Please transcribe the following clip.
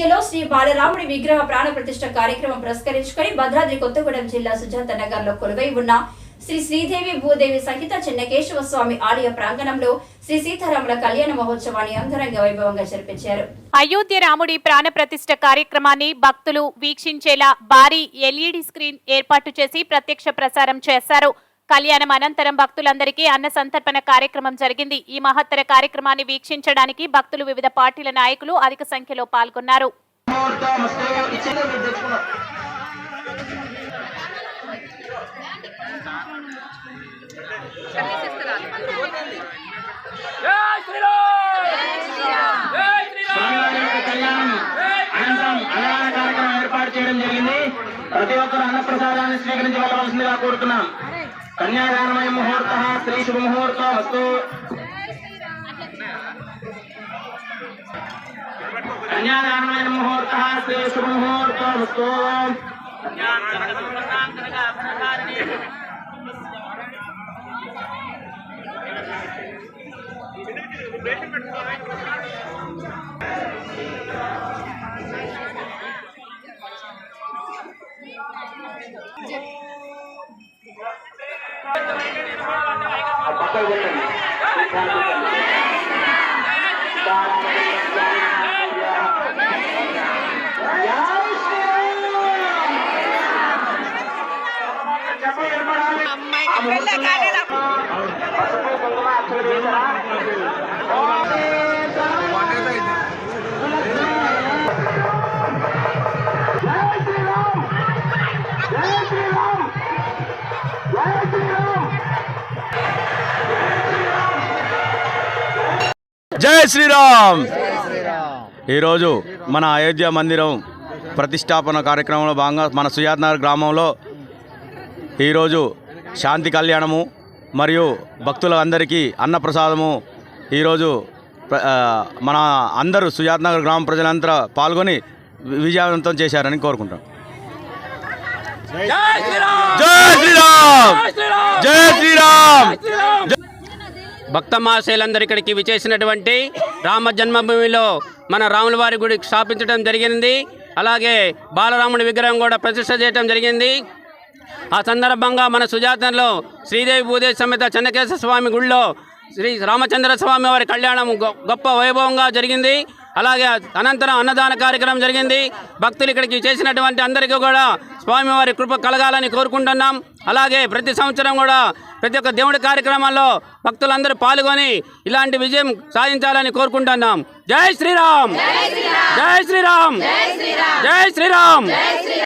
అయోధ్యలో శ్రీ బాలరాముడి విగ్రహ ప్రాణ ప్రతిష్ఠ కార్యక్రమం పురస్కరించుకొని భద్రాద్రి కొత్తగూడెం జిల్లా సుజాత నగర్ లో కొలువై ఉన్న శ్రీ శ్రీదేవి భూదేవి సహిత చెన్నకేశవ స్వామి ఆలయ ప్రాంగణంలో శ్రీ సీతారాముల కళ్యాణ మహోత్సవాన్ని అంగరంగ వైభవంగా జరిపించారు. అయోధ్య రాముడి ప్రాణ ప్రతిష్ఠ కార్యక్రమాన్ని భక్తులు వీక్షించేలా భారీ ఎల్ఈడి స్క్రీన్ ఏర్పాటు చేసి ప్రత్యక్ష ప్రసారం చేశారు. కళ్యాణం అనంతరం భక్తులందరికీ అన్న సంతర్పణ కార్యక్రమం జరిగింది. ఈ మహత్తర కార్యక్రమాన్ని వీక్షించడానికి భక్తులు వివిధ పార్టీల నాయకులు అధిక సంఖ్యలో పాల్గొన్నారు. ప్రతి ఒక్కరు అన్న ప్రసాదాన్ని స్వీకరించవలసిందిగా కోరుతున్నాం. కన్యాదానమయ ముహూర్త శ్రీ శుభ ముహూర్తం వస్తు. కన్యాదానమయ ముహూర్త శ్రీ శుభ ముహూర్తం వస్తు. జై శ్రీరామ్. ఈరోజు మన అయోధ్య మందిరం ప్రతిష్టాపన కార్యక్రమంలో భాగంగా మన సుజాత నగర్ గ్రామంలో ఈరోజు శాంతి కళ్యాణము మరియు భక్తులందరికీ అన్నప్రసాదము ఈరోజు మన అందరూ సుజాత నగర్ గ్రామ ప్రజలంతా పాల్గొని విజయవంతం చేశారని కోరుకుంటాం. జై శ్రీరామ్. జై శ్రీరామ్. భక్త మహాశయులందరూ ఇక్కడికి విచేసినటువంటి రామ జన్మభూమిలో మన రాముల వారి గుడి స్థాపించడం జరిగింది. అలాగే బాలరాముడి విగ్రహం కూడా ప్రతిష్ఠ చేయడం జరిగింది. ఆ సందర్భంగా మన సుజాతంలో శ్రీదేవి భూదేవి సమేత చెన్నకేశవ స్వామి గుడిలో శ్రీ రామచంద్ర స్వామి వారి కళ్యాణం గొప్ప వైభవంగా జరిగింది. అలాగే అనంతరం అన్నదాన కార్యక్రమం జరిగింది. భక్తులు ఇక్కడికి చేసినటువంటి అందరికీ కూడా స్వామివారి కృప కలగాలని కోరుకుంటున్నాం. అలాగే ప్రతి సంవత్సరం కూడా ప్రతి ఒక్క దేవుడి కార్యక్రమాల్లో భక్తులందరూ పాల్గొని ఇలాంటి విజయం సాధించాలని కోరుకుంటున్నాం. జై శ్రీరామ్. జై శ్రీరామ్. జై శ్రీరామ్.